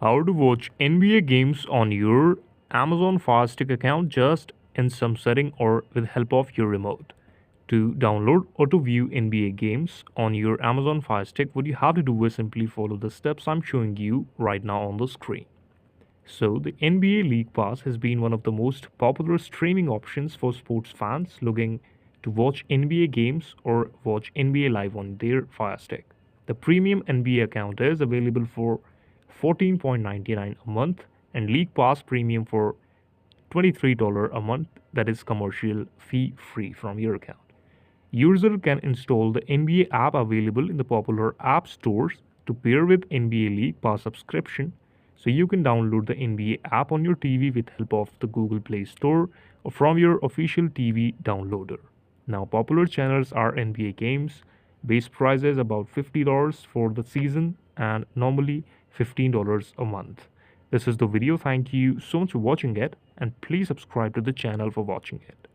How to watch NBA games on your Amazon Fire Stick account just in some setting or with help of your remote. To download or to view NBA games on your Amazon Fire Stick, what you have to do is simply follow the steps I'm showing you right now on the screen. So, the NBA League Pass has been one of the most popular streaming options for sports fans looking to watch NBA games or watch NBA live on their Fire Stick. The premium NBA account is available for 14.99 a month and League Pass premium for $23 a month, that is commercial fee free from your account. User can install the NBA app available in the popular app stores to pair with NBA League Pass subscription. So you can download the NBA app on your TV with help of the Google Play Store or from your official TV downloader. Now popular channels are NBA games. Base price is about $50 for the season and normally $15 a month. This is the video. Thank you so much for watching it and please subscribe to the channel for watching it.